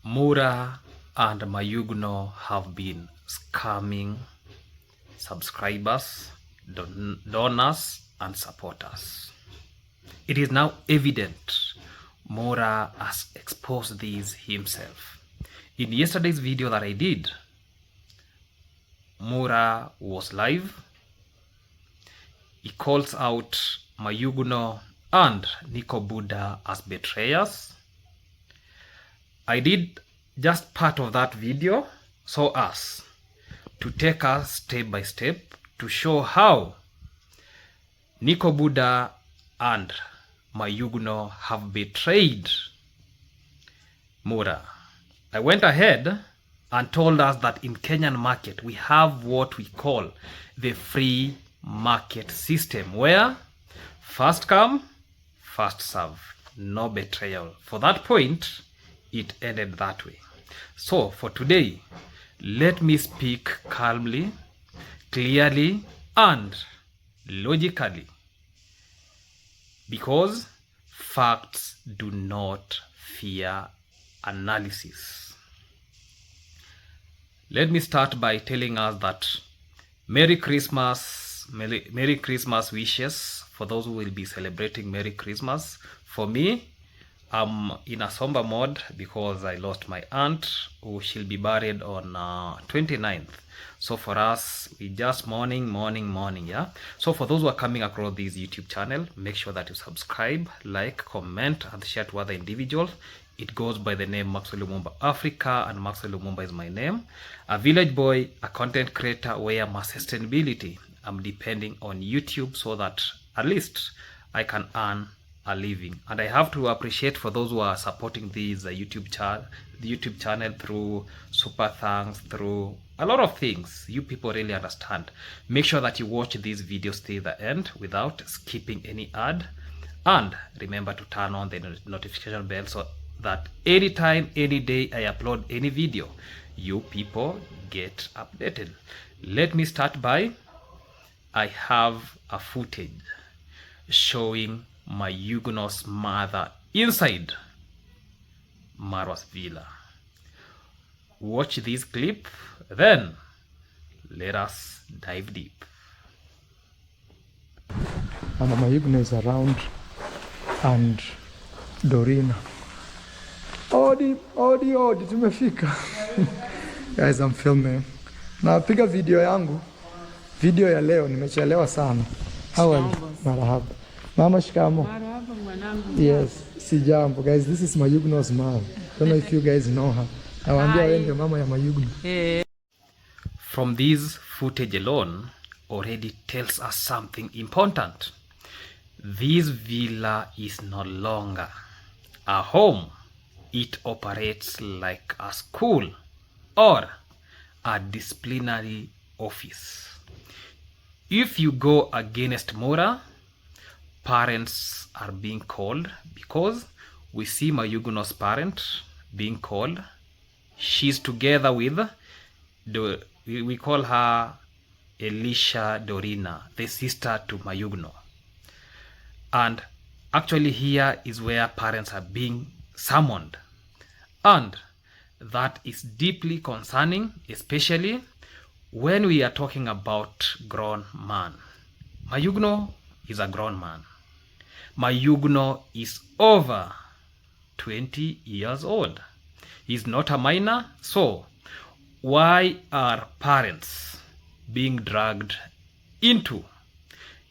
Mura and Mayuguno have been scamming subscribers, donors, and supporters. It is now evident Mura has exposed these himself. In yesterday's video that I did, Mura was live. He calls out Mayuguno and Nico Buddha as betrayers. I did just part of that video so as to take us step by step to show how Nico Buddha and Mayuguno have betrayed Mura. I went ahead and told us that in Kenyan market we have what we call the free market system, where first come, first serve, no betrayal. For that point, it ended that way. So for today, let me speak calmly, clearly, and logically, because facts do not fear analysis. Let me start by telling us that Merry Christmas wishes for those who will be celebrating Merry Christmas. For me, I'm in a somber mode because I lost my aunt, who she'll be buried on 29th. So for us, we just mourning, yeah. So for those who are coming across this YouTube channel, make sure that you subscribe, like, comment, and share to other individuals. It goes by the name Maxwell Lumumba Africa, and Maxwell Lumumba is my name. A village boy, a content creator where my sustainability, I'm depending on YouTube so that at least I can earn a living. And I have to appreciate for those who are supporting this YouTube channel through super thanks, through a lot of things. You people really understand. Make sure that you watch these videos till the end without skipping any ad, and remember to turn on the notification bell so that anytime, any day I upload any video, you people get updated. Let me start by, I have a footage showing Mayuguno's mother inside Marwa's villa. Watch this clip, then let us dive deep. And Mayuguno is around, and Dorina. Odi, tumefika. Guys, I'm filming. Napiga video yangu. Video ya leo, nimechelewa sana. How are you? Marahaba. Mama, shikamo. Marahaba mwanangu. Yes, si jambo. Guys, this is Mayuguno's mom. Don't know if you guys know her. Nawaambia wewe ndio mama ya Mayuguno. From this footage alone already tells us something important. This villa is no longer a home. It operates like a school or a disciplinary office. If you go against Mura, parents are being called, because we see Mayuguno's parent being called. She's together with, we call her Elisha Dorina, the sister to Mayuguno. And actually here is where parents are being summoned. And that is deeply concerning, especially when we are talking about grown man. Mayuguno is a grown man. Mayuguno is over 20 years old. He's not a minor. So why are parents being dragged into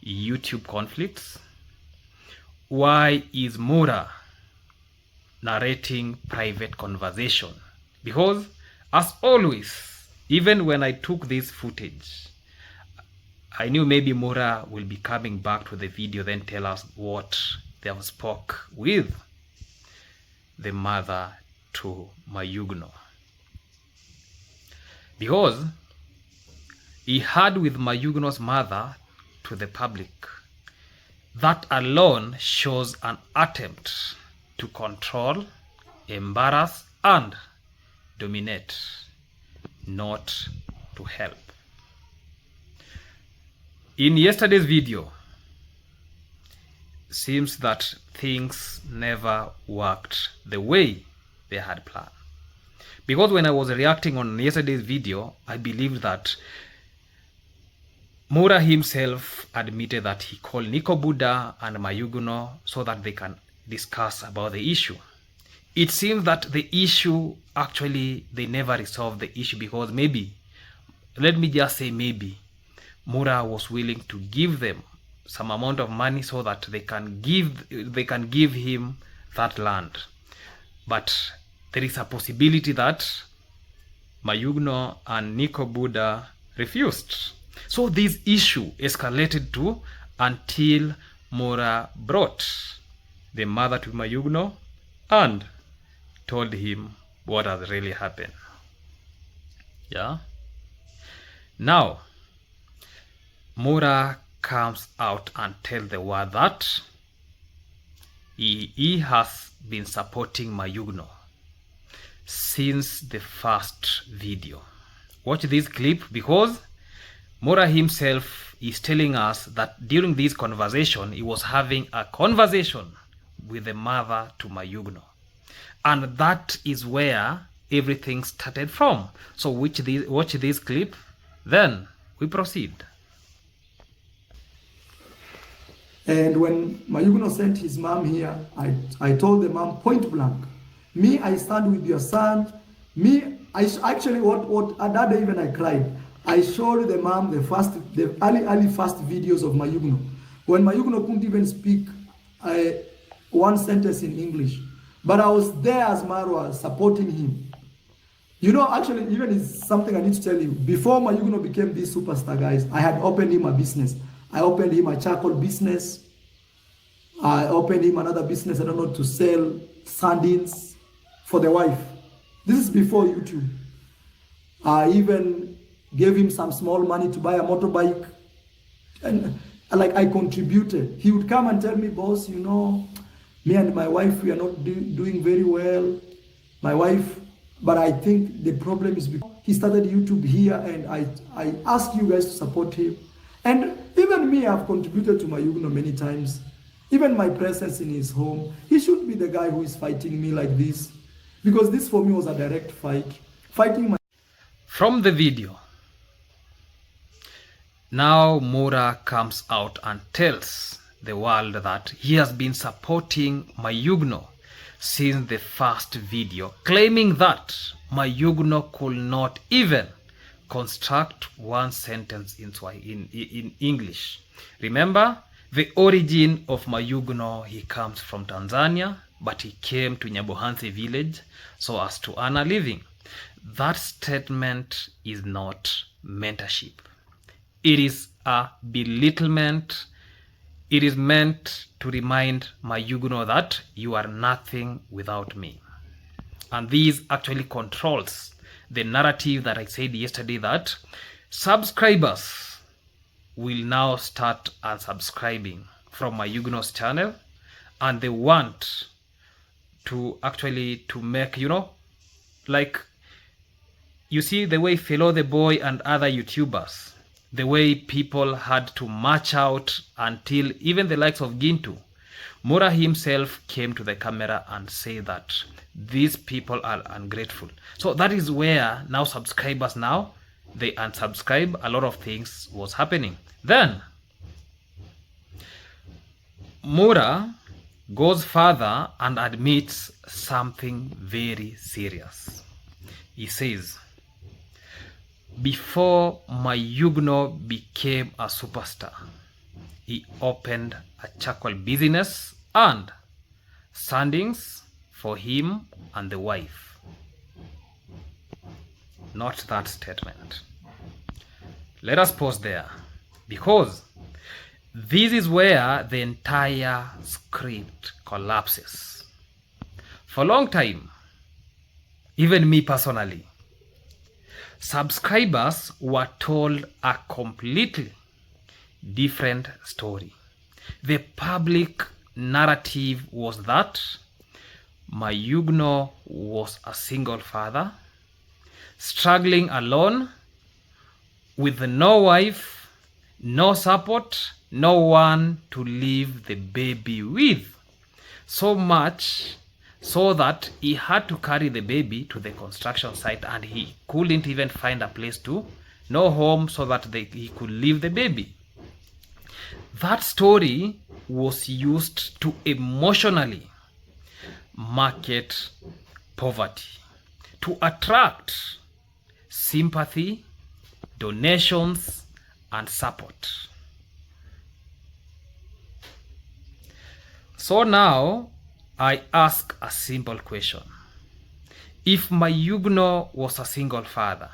YouTube conflicts? Why is Mura narrating private conversation? Because as always, even when I took this footage, I knew maybe Mura will be coming back to the video, then tell us what they have spoke with the mother to Mayuguno. Because he had with Mayuguno's mother to the public. That alone shows an attempt to control, embarrass, and dominate, not to help. In yesterday's video, seems that things never worked the way they had planned. Because when I was reacting on yesterday's video, I believed that Mura himself admitted that he called Nico Buddha and Mayuguno so that they can discuss about the issue. It seems that the issue, actually, they never resolved the issue because maybe, let me just say maybe, Mura was willing to give them some amount of money so that they can give him that land. But there is a possibility that Mayuguno and Nico Buddha refused. So this issue escalated to until Mura brought the mother to Mayuguno and told him what has really happened. Yeah. Now, Mura comes out and tells the world that he has been supporting Mayuguno since the first video. Watch this clip because Mura himself is telling us that during this conversation, he was having a conversation with the mother to Mayuguno. And that is where everything started from. So watch this clip, then we proceed. And when Mayuguno sent his mom here, I told the mom point blank, me, I stand with your son. Me, actually, what that day even I cried. I showed the mom the early first videos of Mayuguno. When Mayuguno couldn't even speak one sentence in English. But I was there as Marwa supporting him. You know, actually, even it's something I need to tell you. Before Mayuguno became this superstar, guys, I had opened him a business. I opened him a charcoal business. I opened him another business, I don't know, to sell sardines for the wife. This is before YouTube. I even gave him some small money to buy a motorbike. And like I contributed. He would come and tell me, boss, you know, me and my wife, we are not doing very well. My wife, but I think the problem is because he started YouTube here and I asked you guys to support him. And even me, I've contributed to Mayuguno many times. Even my presence in his home. He should be the guy who is fighting me like this. Because this for me was a direct fight. Fighting my... From the video, now Mura comes out and tells the world that he has been supporting Mayuguno since the first video, claiming that Mayuguno could not even construct one sentence in English. Remember, the origin of Mayuguno, he comes from Tanzania, but he came to Nyabohansi village so as to earn a living. That statement is not mentorship. It is a belittlement. It is meant to remind Mayuguno that you are nothing without me. And this actually controls the narrative that I said yesterday that subscribers will now start unsubscribing from Mayuguno's channel, and they want to actually to make, you know, like you see the way Fellow the Boy and other YouTubers, the way people had to march out until even the likes of Gintu, Mura himself came to the camera and said that these people are ungrateful. So that is where now subscribers now, they unsubscribe. A lot of things was happening. Then Mura goes further and admits something very serious. He says, before Mayuguno became a superstar, he opened a charcoal business and sandings for him and the wife. Not that statement. Let us pause there, because this is where the entire script collapses. For a long time, even me personally, subscribers were told a completely different story. The public narrative was that Mayuguno was a single father, struggling alone, with no wife, no support, no one to leave the baby with. So much so that he had to carry the baby to the construction site, and he couldn't even find a place to, no home, so that he could leave the baby. That story was used to emotionally market poverty, to attract sympathy, donations, and support. So now I ask a simple question. If Mayuguno was a single father,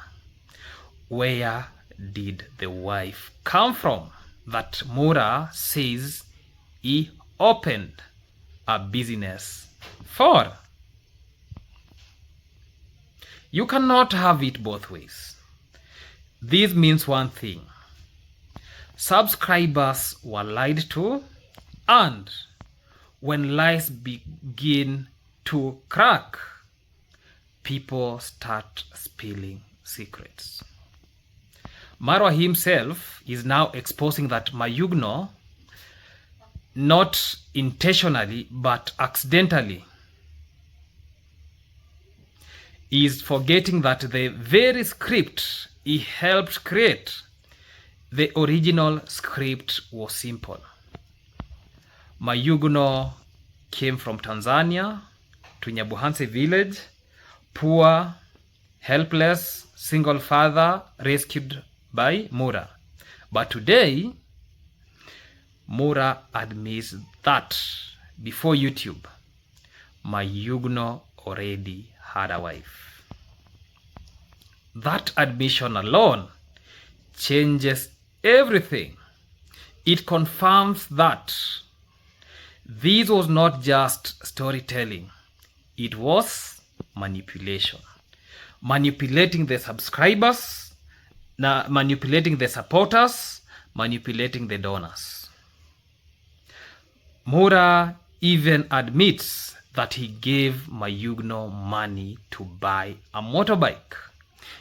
where did the wife come from that Mura says he opened a business for? You cannot have it both ways. This means one thing. Subscribers were lied to, and when lies begin to crack, people start spilling secrets. Marwa himself is now exposing that Mayuguno, not intentionally but accidentally, is forgetting that the very script he helped create, the original script, was simple. Mayuguno came from Tanzania to Nyabuhanse village, poor, helpless, single father, rescued by Mura. But today, Mura admits that before YouTube, Mayuguno already had a wife. That admission alone changes everything. It confirms that this was not just storytelling, it was manipulation. Manipulating the subscribers, manipulating the supporters, manipulating the donors. Mura even admits that he gave Mayuguno money to buy a motorbike.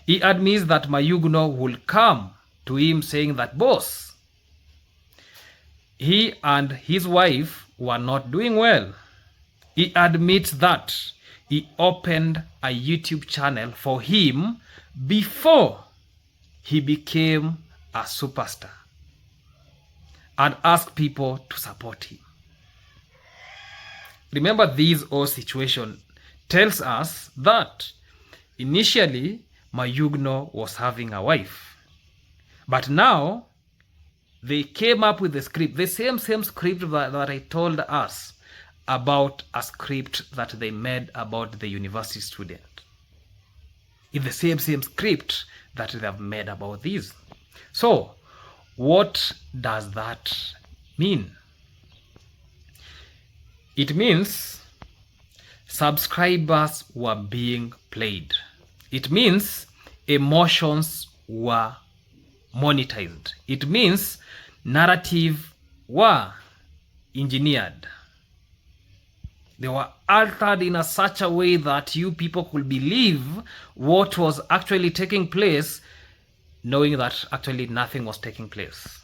He admits that Mayuguno will come to him saying that, boss, he and his wife were not doing well. He admits that he opened a YouTube channel for him before he became a superstar and asked people to support him. Remember, this whole situation tells us that initially Mayuguno was having a wife, but now they came up with the script, the same script that I told us about, a script that they made about the university student. It's the same script that they have made about this. So, what does that mean? It means subscribers were being played. It means emotions were monetized. It means narrative were engineered. They were altered in such a way that you people could believe what was actually taking place, knowing that actually nothing was taking place.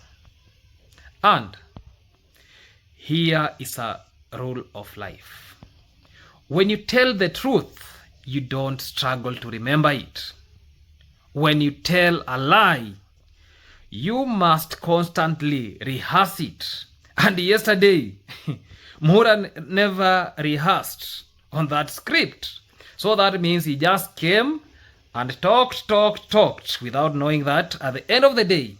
And here is a rule of life. When you tell the truth, you don't struggle to remember it. When you tell a lie, you must constantly rehearse it. And yesterday, Mura never rehearsed on that script. So that means he just came and talked without knowing that at the end of the day,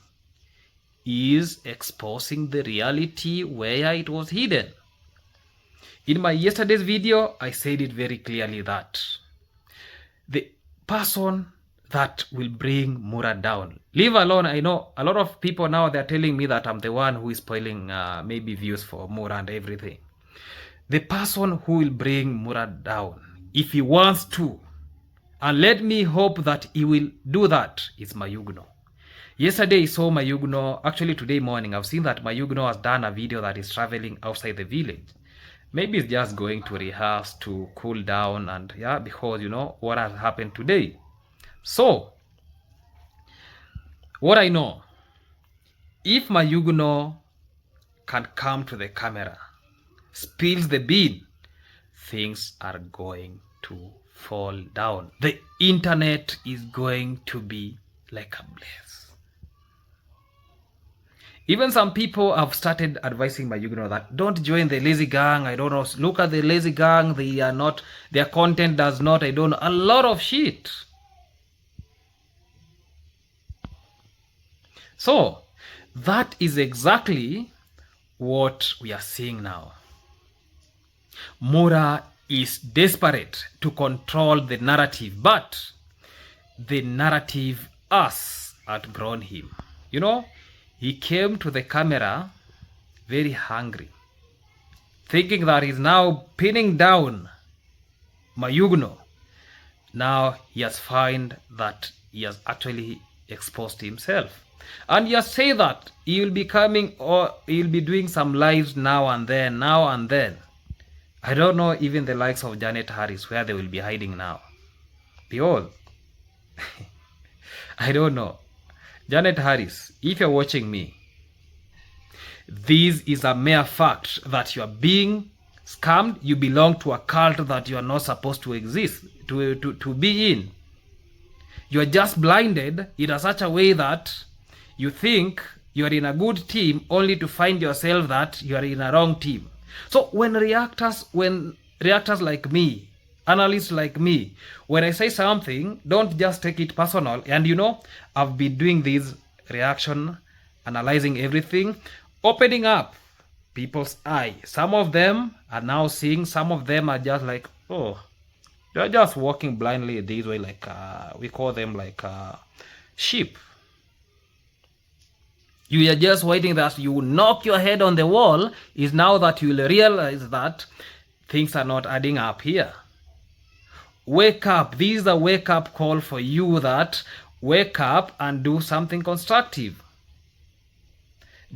he is exposing the reality where it was hidden. In my yesterday's video, I said it very clearly that the person that will bring Mura down, leave alone, I know a lot of people now, they're telling me that I'm the one who is spoiling maybe views for Mura and everything. The person who will bring Mura down, if he wants to, and let me hope that he will do that, is Mayuguno. Yesterday I saw Mayuguno, actually today morning, I've seen that Mayuguno has done a video that is traveling outside the village. Maybe it's just going to rehearse, to cool down, and yeah, because you know what has happened today. So, what I know, if Mayuguno can come to the camera, spills the bean, things are going to fall down. The internet is going to be like a blaze. Even some people have started advising Mayuguno that don't join the lazy gang. I don't know. Look at the lazy gang. They are not, their content does not, I don't know. A lot of shit. So that is exactly what we are seeing now. Mura is desperate to control the narrative, but the narrative has outgrown him. You know, he came to the camera very hungry, thinking that he's now pinning down Mayuguno. Now he has found that he has actually exposed himself. And he has said that he will be coming, or he will be doing some lives now and then. I don't know even the likes of Janet Harris, where they will be hiding now. Behold. I don't know. Janet Harris, if you're watching me, this is a mere fact that you are being scammed. You belong to a cult that you are not supposed to exist, to be in. You are just blinded in such a way that you think you are in a good team only to find yourself that you are in a wrong team. So when reactors like me, analysts like me, when I say something, don't just take it personal. And you know, I've been doing this reaction, analyzing everything, opening up people's eye. Some of them are now seeing, some of them are just like, oh, they're just walking blindly this way, like we call them like sheep. You are just waiting that you knock your head on the wall, is now that you will realize that things are not adding up here. Wake up. This is a wake up call for you, that wake up and do something constructive.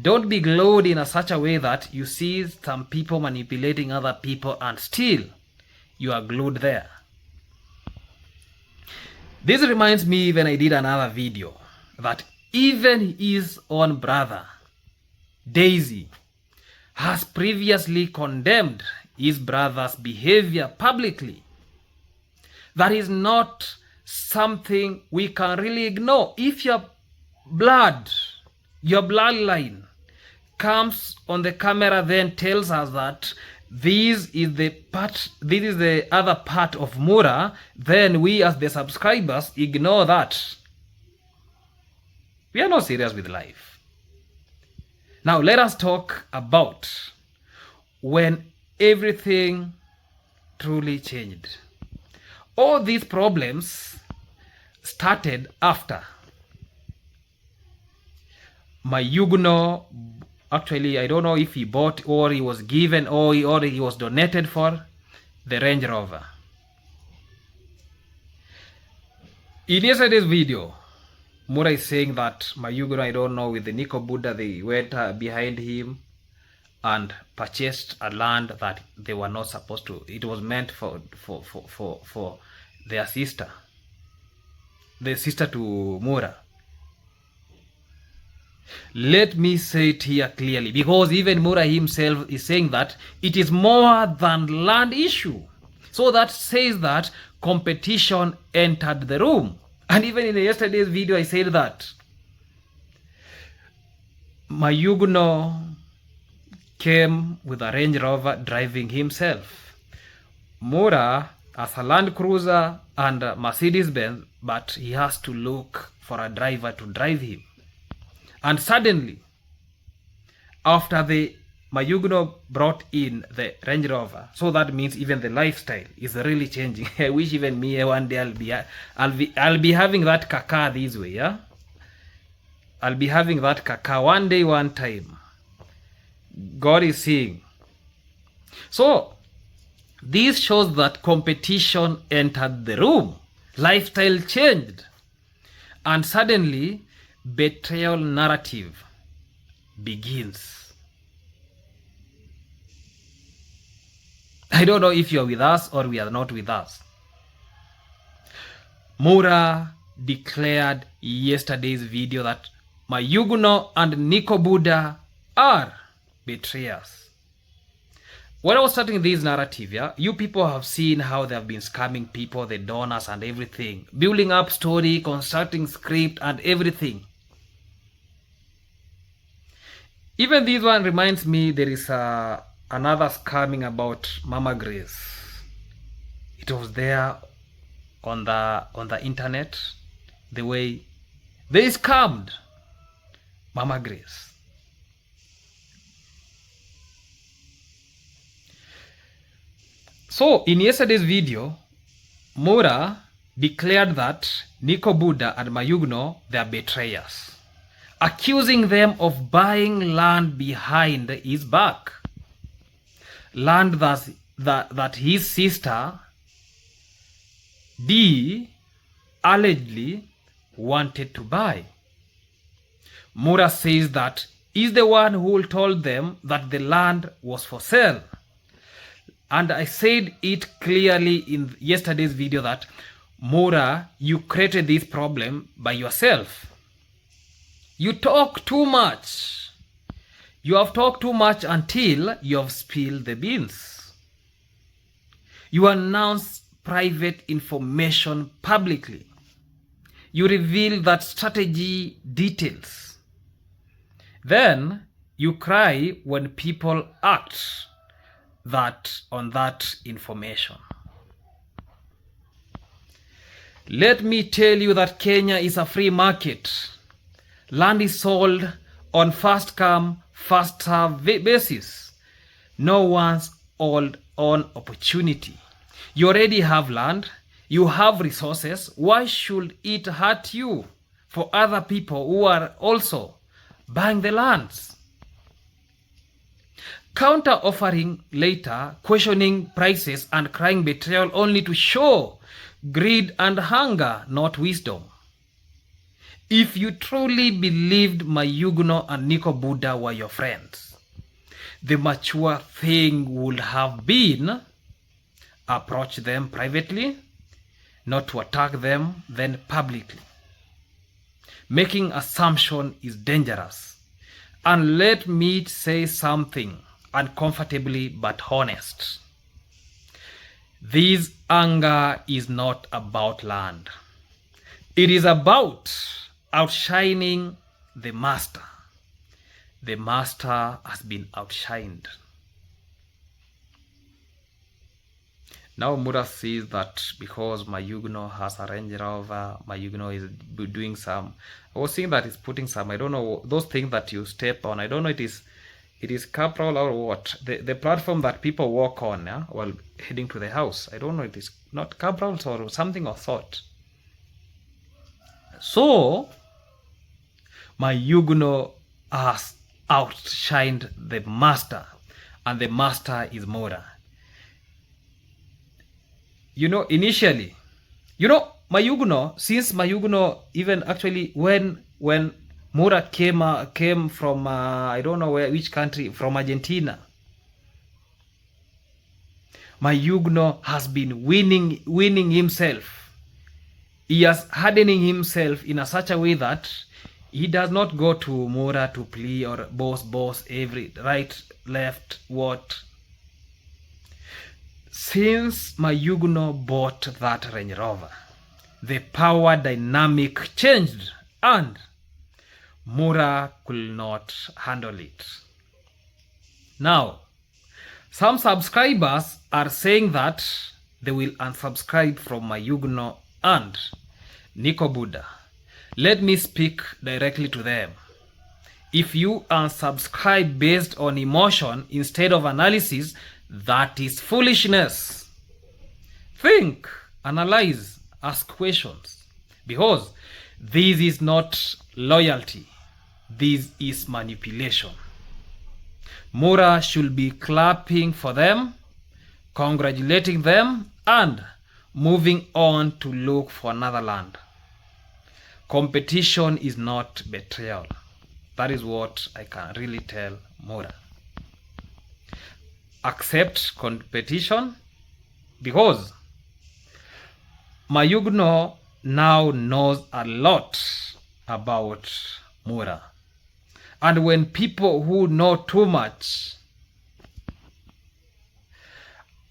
Don't be glued in such a way that you see some people manipulating other people and still you are glued there. This reminds me when I did another video that even his own brother, Daisy, has previously condemned his brother's behavior publicly. That is not something we can really ignore. If your bloodline comes on the camera, then tells us that this is the other part of Mura, then we as the subscribers ignore that. We are not serious with life. Now let us talk about when everything truly changed. All these problems started after Mayuguno, actually I don't know if he bought or he was given or he was donated for the Range Rover. In yesterday's video, Mura is saying that Mayuguno, I don't know, with the Nico Buddha, they went behind him and purchased a land that they were not supposed to. It was meant for their sister, the sister to Mura. Let me say it here clearly, because even Mura himself is saying that it is more than land issue. So that says that competition entered the room. And even in yesterday's video, I said that Mayuguno came with a Range Rover driving himself. Mura has a Land Cruiser and a Mercedes-Benz, but he has to look for a driver to drive him. And suddenly, after the Mayuguno brought in the Range Rover, so that means even the lifestyle is really changing. I wish even me one day I'll be having that kaka this way, yeah. I'll be having that kaka one day, one time. God is seeing. So this shows that competition entered the room, lifestyle changed, and suddenly betrayal narrative begins. I don't know if you're with us or we are not with us. Mura declared yesterday's video that Mayuguno and Nico Buddha are betrayers. when I was starting this narrative, yeah, you people have seen how they have been scamming people, the donors and everything, building up story, constructing script and everything. Even this one reminds me there is another scamming about Mama Grace. It was there on the internet, the way they scammed Mama Grace. So in yesterday's video, Mura declared that Nico Buddha and Mayuguno, they are betrayers, accusing them of buying land behind his back. Land that his sister D allegedly wanted to buy. Mura says that he's the one who told them that the land was for sale. And I said it clearly in yesterday's video that Mura, you created this problem by yourself. You talk too much. You have talked too much until you have spilled the beans. You announce private information publicly. You reveal that strategy details. Then you cry when people act on that information. Let me tell you that Kenya is a free market. Land is sold on first come, first serve basis. No one's old on opportunity. You already have land, you have resources. Why should it hurt you for other people who are also buying the lands? Counter offering later, questioning prices and crying betrayal only to show greed and hunger, not wisdom. If you truly believed Mayuguno and Nico Buddha were your friends, the mature thing would have been approach them privately, not to attack them then publicly. Making assumption is dangerous. And let me say something uncomfortably but honest. This anger is not about land. It is about outshining the master. The master has been outshined. Now Mura says that because Mayuguno has a Range Rover, Mayuguno is doing some, I was seeing that he's putting some, I don't know, those things that you step on, I don't know it is capital or what, the platform that people walk on, yeah, while heading to the house. I don't know, it is not capital or something of sort. So Mayuguno has outshined the master, and the master is Mura. You know, initially, you know, Mayuguno, since Mayuguno, even actually when Mura came from, I don't know which country, from Argentina, Mayuguno has been winning himself. He has hardening himself in such a way that he does not go to Mura to plea or boss, every right, left, what. Since Mayuguno bought that Range Rover, the power dynamic changed and Mura could not handle it. Now, some subscribers are saying that they will unsubscribe from Mayuguno and Nico Buddha. Let me speak directly to them. If you unsubscribe based on emotion instead of analysis, that is foolishness. Think, analyze, ask questions. Because this is not loyalty. This is manipulation. Mura should be clapping for them, congratulating them, and moving on to look for another land. Competition is not betrayal. That is what I can really tell Mura. Accept competition, because Mayuguno now knows a lot about Mura. And when people who know too much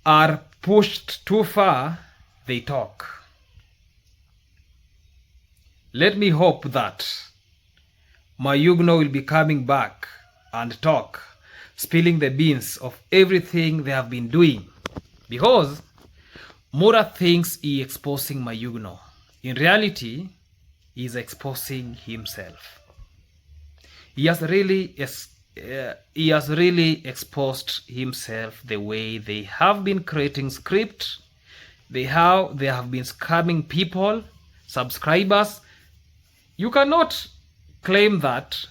are pushed too far, they talk. Let me hope that Mayuguno will be coming back and talk, spilling the beans of everything they have been doing. Because Mura thinks he exposing Mayuguno. In reality, he is exposing himself. He has really exposed himself the way they have been creating script. They have been scamming people, subscribers. You cannot claim that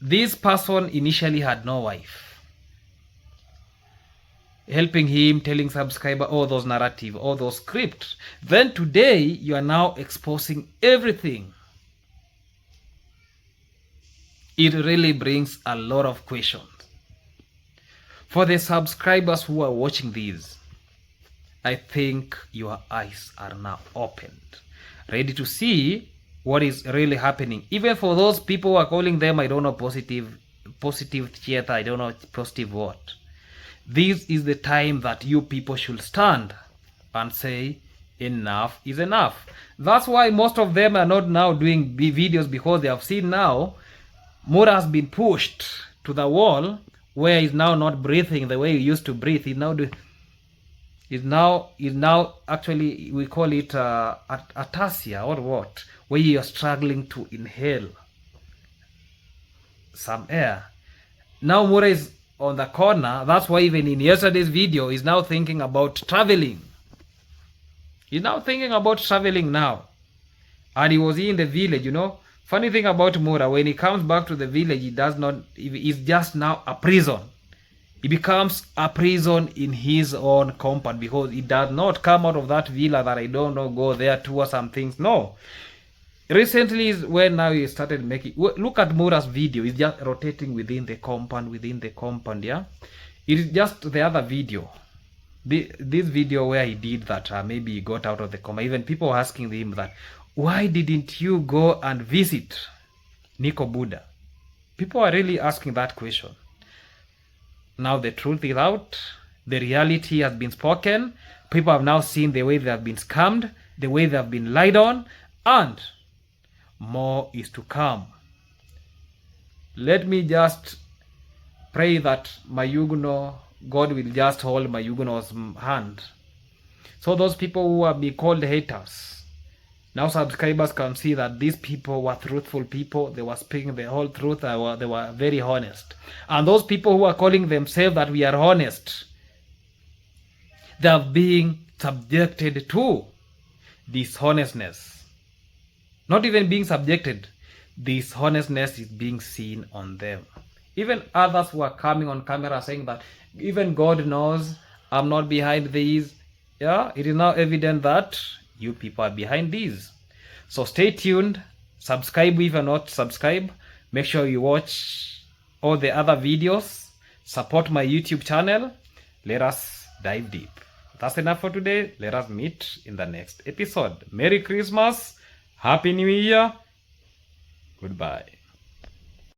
this person initially had no wife, helping him, telling subscriber all those narrative, all those script. Then today you are now exposing everything. It really brings a lot of questions. For the subscribers who are watching this, I think your eyes are now opened, ready to see what is really happening. Even for those people who are calling them, I don't know, positive theater, I don't know, positive what. This is the time that you people should stand and say, enough is enough. That's why most of them are not now doing videos, because they have seen now Mura has been pushed to the wall, where he's now not breathing the way he used to breathe. He's now actually, we call it ataxia or what, where you are struggling to inhale some air. Now Mura is on the corner. That's why even in yesterday's video, he's now thinking about traveling. He's now thinking about traveling now. And he was in the village, you know. Funny thing about Mura, when he comes back to the village, he's just now a prison. He becomes a prison in his own compound, because he does not come out of that villa that I don't know, go there to or some things. No. Recently is when now he started making, look at Mura's video. He's just rotating within the compound, yeah. It is just the other video. This video where he did that, maybe he got out of the coma. Even people were asking him that, why didn't you go and visit Nico Buddha? People are really asking that question. Now the truth is out. The reality has been spoken. People have now seen the way they have been scammed, the way they have been lied on, and more is to come. Let me just pray that Mayuguno, God will just hold Mayuguno's hand. So those people who have been called haters, now subscribers can see that these people were truthful people. They were speaking the whole truth. They were very honest. And those people who are calling themselves that we are honest, they are being subjected to dishonestness. Not even being subjected. Dishonestness is being seen on them. Even others who are coming on camera saying that even God knows I'm not behind these. Yeah, it is now evident that you people are behind these. So stay tuned. Subscribe if you're not subscribed. Make sure you watch all the other videos. Support my YouTube channel. Let us dive deep. That's enough for today. Let us meet in the next episode. Merry Christmas. Happy New Year. Goodbye.